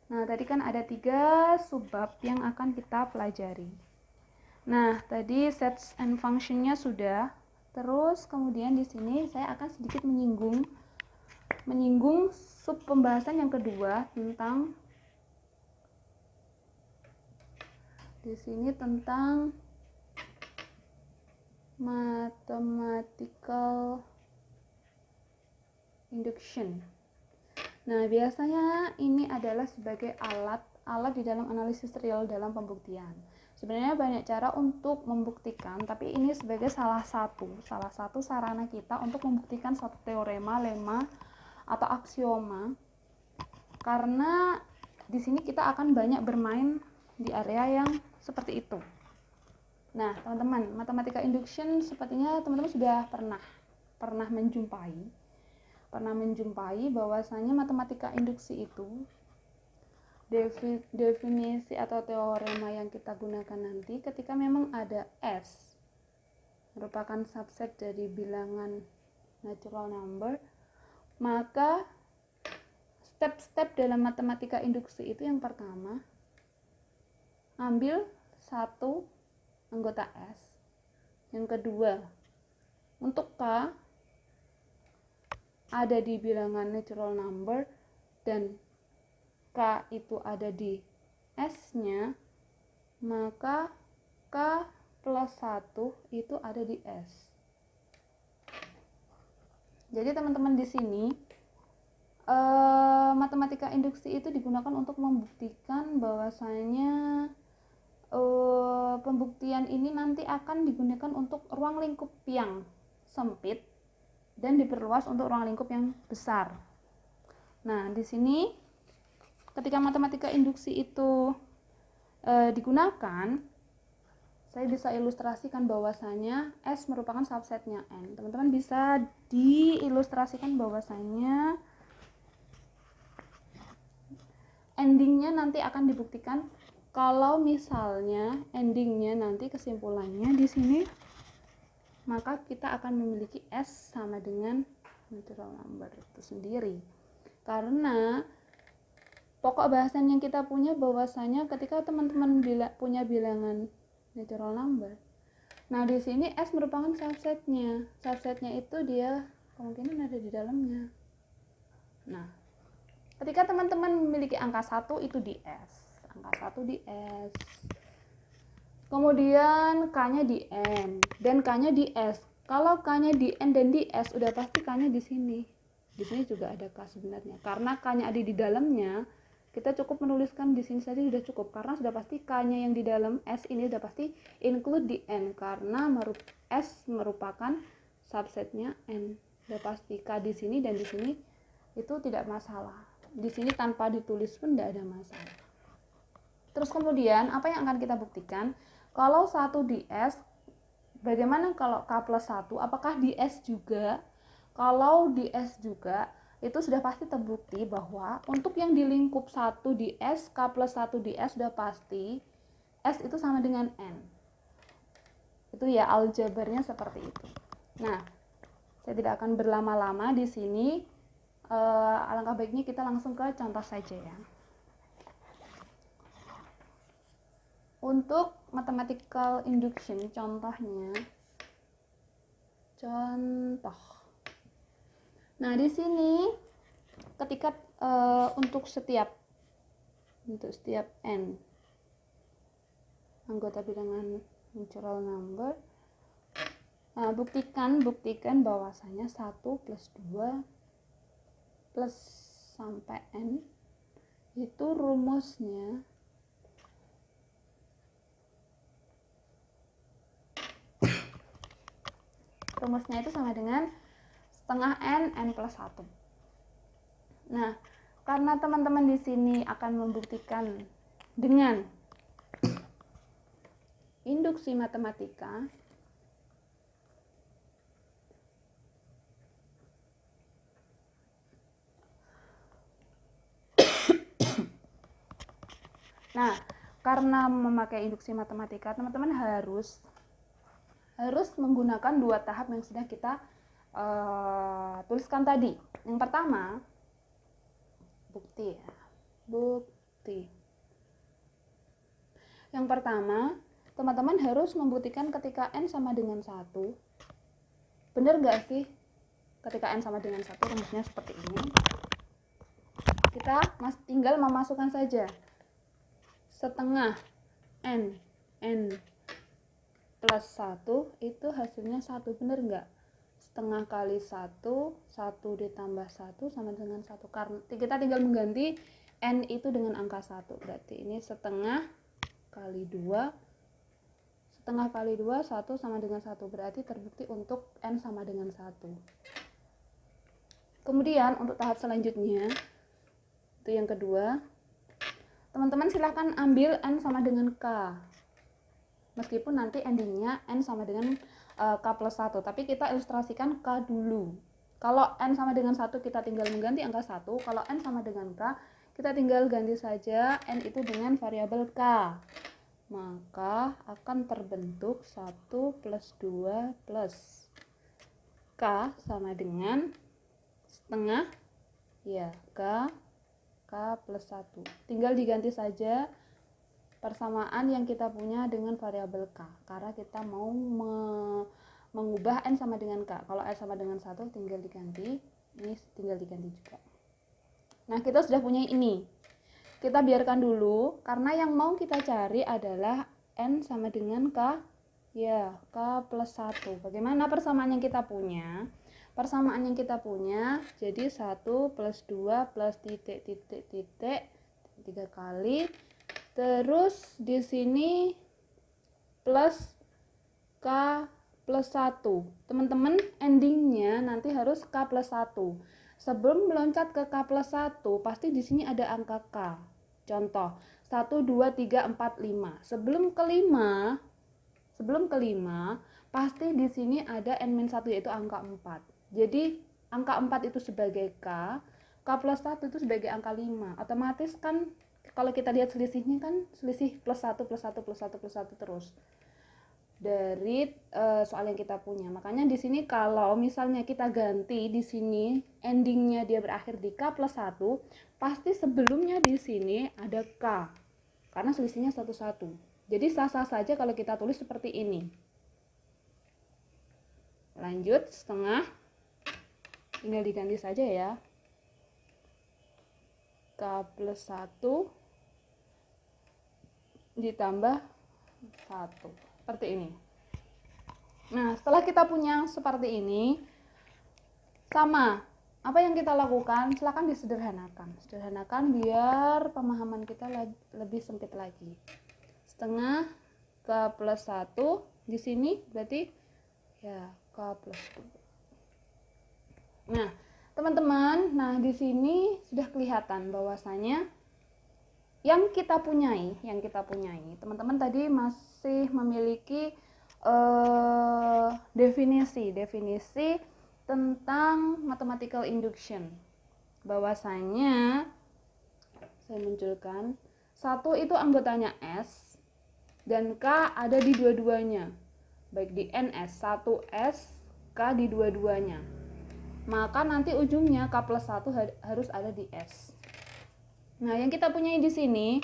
Nah, tadi kan ada 3 subbab yang akan kita pelajari. Nah, tadi sets and function-nya sudah. Terus kemudian di sini saya akan sedikit menyinggung sub pembahasan yang kedua tentang di sini tentang mathematical induction. Nah, biasanya ini adalah sebagai alat di dalam analisis real dalam pembuktian. Sebenarnya banyak cara untuk membuktikan, tapi ini sebagai salah satu sarana kita untuk membuktikan suatu teorema, lemma, atau aksioma. Karena di sini kita akan banyak bermain di area yang seperti itu. Nah, teman-teman, matematika induction sepertinya teman-teman sudah pernah menjumpai bahwasanya matematika induksi itu definisi atau teorema yang kita gunakan nanti ketika memang ada S merupakan subset dari bilangan natural number, maka step-step dalam matematika induksi itu yang pertama, ambil satu anggota S. Yang kedua, untuk K ada di bilangan natural number dan K itu ada di S-nya, maka K plus 1 itu ada di S. Jadi teman-teman di sini matematika induksi itu digunakan untuk membuktikan bahwasanya pembuktian ini nanti akan digunakan untuk ruang lingkup yang sempit dan diperluas untuk ruang lingkup yang besar. Nah, di sini ketika matematika induksi itu digunakan, saya bisa ilustrasikan bahwasanya S merupakan subsetnya N. Teman-teman bisa diilustrasikan bahwasanya endingnya nanti akan dibuktikan kalau misalnya endingnya nanti kesimpulannya di sini, maka kita akan memiliki S sama dengan natural number itu sendiri. Karena pokok bahasan yang kita punya bahwasanya ketika teman-teman punya bilangan natural number, nah di sini S merupakan subsetnya. Subsetnya itu dia kemungkinan ada di dalamnya. Nah, ketika teman-teman memiliki angka 1 itu di S, angka 1 di S. Kemudian K-nya di N dan K-nya di S. Kalau K-nya di N dan di S, udah pasti K-nya di sini. Di sini juga ada K sebenarnya. Karena K-nya ada di dalamnya, kita cukup menuliskan di sini saja sudah cukup. Karena sudah pasti K-nya yang di dalam S ini sudah pasti include di N. Karena S merupakan subsetnya N. Sudah pasti K di sini dan di sini itu tidak masalah. Di sini tanpa ditulis pun tidak ada masalah. Terus kemudian apa yang akan kita buktikan? Kalau 1 di S, bagaimana kalau K plus 1? Apakah di S juga? Kalau di S juga, itu sudah pasti terbukti bahwa untuk yang di lingkup 1 di S, K plus 1 di S sudah pasti S itu sama dengan N. Itu ya aljabarnya seperti itu. Nah, saya tidak akan berlama-lama di sini. Alangkah baiknya kita langsung ke contoh saja ya. Untuk mathematical induction contohnya, nah di sini ketika untuk setiap N anggota bilangan natural number, buktikan bahwasanya 1 plus 2 plus sampai N itu rumusnya itu sama dengan setengah N plus 1. Nah, karena teman-teman di sini akan membuktikan dengan induksi matematika, nah, karena memakai induksi matematika, teman-teman harus menggunakan 2 tahap yang sudah kita tuliskan tadi. Yang pertama, bukti bukti. Yang pertama, teman-teman harus membuktikan ketika N sama dengan 1. Benar nggak sih? Ketika N sama dengan 1, rumusnya seperti ini. Kita tinggal memasukkan saja setengah N plus 1 itu hasilnya 1. Benar nggak? Setengah kali 1 ditambah 1 sama dengan 1. Karena kita tinggal mengganti N itu dengan angka 1. Berarti ini setengah kali 2. Setengah kali 2, 1 sama dengan 1. Berarti terbukti untuk N sama dengan 1. Kemudian untuk tahap selanjutnya, itu yang kedua, teman-teman silahkan ambil N sama dengan K. Meskipun nanti endingnya N sama dengan K plus 1, tapi kita ilustrasikan K dulu. Kalau N sama dengan 1 kita tinggal mengganti angka 1, kalau N sama dengan K kita tinggal ganti saja N itu dengan variabel K. Maka akan terbentuk 1 plus 2 plus K sama dengan setengah ya K plus 1. Tinggal diganti saja persamaan yang kita punya dengan variabel K, karena kita mau mengubah N sama dengan K. Kalau N sama dengan 1 tinggal diganti, ini tinggal diganti juga. Nah, kita sudah punya ini. Kita biarkan dulu, karena yang mau kita cari adalah N sama dengan K, ya K plus 1. Bagaimana persamaan yang kita punya? Persamaan yang kita punya jadi 1 plus 2 plus titik 3 kali, terus di sini plus K plus 1. Teman-teman, endingnya nanti harus K plus 1. Sebelum meloncat ke K plus 1, pasti di sini ada angka K. Contoh, 1, 2, 3, 4, 5. Sebelum ke 5, pasti di sini ada N-1 yaitu angka 4. Jadi, angka 4 itu sebagai K plus 1 itu sebagai angka 5. Otomatis kan kalau kita lihat selisihnya kan selisih plus 1 plus 1 plus 1 plus 1 terus dari soal yang kita punya. Makanya di sini kalau misalnya kita ganti di sini endingnya dia berakhir di K plus 1, pasti sebelumnya di sini ada K karena selisihnya 1. Jadi sah-sah saja kalau kita tulis seperti ini. Lanjut, setengah tinggal diganti saja ya, K plus 1 ditambah 1 seperti ini. Nah, setelah kita punya seperti ini, sama apa yang kita lakukan, silakan sederhanakan biar pemahaman kita lebih sempit lagi. Setengah K plus 1 di sini berarti ya K plus 2. Nah, teman-teman, di sini sudah kelihatan bahwasanya yang kita punyai, teman-teman tadi masih memiliki definisi tentang mathematical induction. Bahwasanya saya munculkan 1 itu anggotanya S dan K ada di dua-duanya, baik di NS, 1S, K di dua-duanya. Maka nanti ujungnya K plus 1 harus ada di S. Nah, yang kita punyai di sini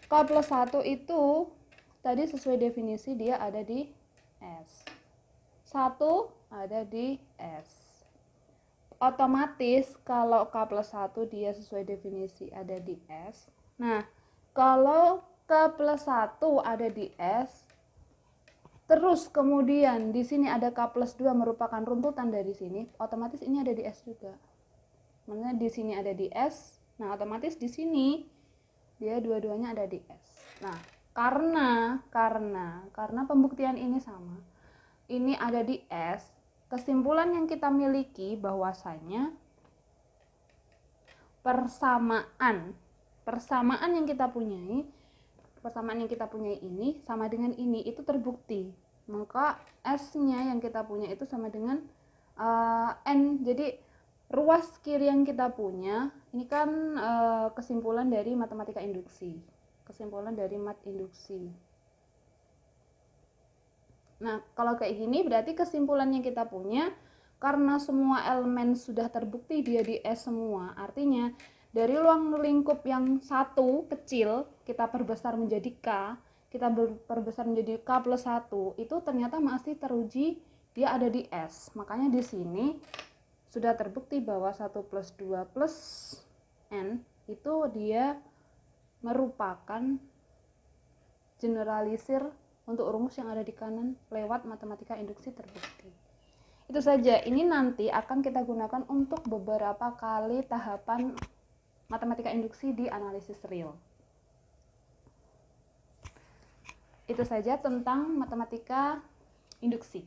K plus 1 itu tadi sesuai definisi dia ada di S. 1 ada di S. Otomatis kalau K plus 1 dia sesuai definisi ada di S. Nah, kalau K plus 1 ada di S, terus kemudian di sini ada K plus 2 merupakan runtutan dari sini, otomatis ini ada di S juga. Maksudnya di sini ada di S. Nah, otomatis di sini dia dua-duanya ada di S. Nah, karena pembuktian ini sama, ini ada di S, kesimpulan yang kita miliki bahwasanya persamaan yang kita punyai ini sama dengan ini itu terbukti. Maka S-nya yang kita punya itu sama dengan N. Jadi ruas kiri yang kita punya ini kan kesimpulan dari matematika induksi, induksi. Nah, kalau kayak gini berarti kesimpulan yang kita punya karena semua elemen sudah terbukti dia di S semua, artinya Dari ruang lingkup yang satu kecil kita perbesar menjadi K, kita perbesar menjadi K plus 1, itu ternyata masih teruji dia ada di S. Makanya di sini sudah terbukti bahwa 1 plus 2 plus N itu dia merupakan generalisir untuk rumus yang ada di kanan lewat matematika induksi terbukti. Itu saja, ini nanti akan kita gunakan untuk beberapa kali tahapan matematika induksi di analisis real. Itu saja tentang matematika induksi.